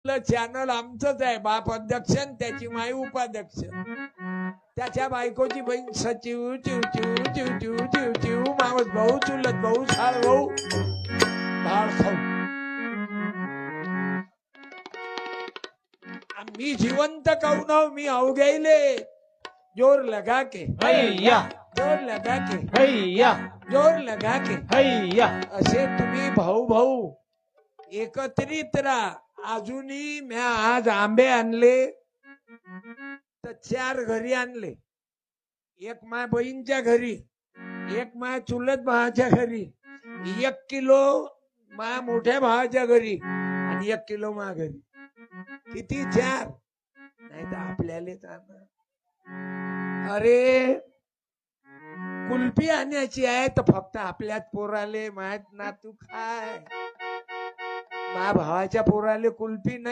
Channel आमचंच आहे. बाप अध्यक्ष आणि त्याची माई उपाध्यक्ष. त्याच्या बायकोची बहीण सचिव चिव चिव चिव चिव चिव चिव मावस भाऊ चुलत भाऊ साळ भाऊ भाळ खाऊ. मी जिवंत कहून मी अवघेले जोर लगा के हैया जोर लगा के हैया जोर लगा के हैया. असे तुम्ही भाऊ भाऊ एकत्रित राहा. अजूनही म्या आज आंबे आणले तर 4 घरी आणले. एक माय बहीणच्या घरी, एक माय चुलत भावाच्या घरी, 1 किलो माया मोठ्या भावाच्या घरी आणि 1 किलो मा घरी. किती 4? नाही तर आपल्यालाच आणा. अरे कुल्फी आणायची आहे तर फक्त आपल्याच पोराले माहित ना. तू खाय. माझ्या भावाच्या पोराले कुल्फी नाही.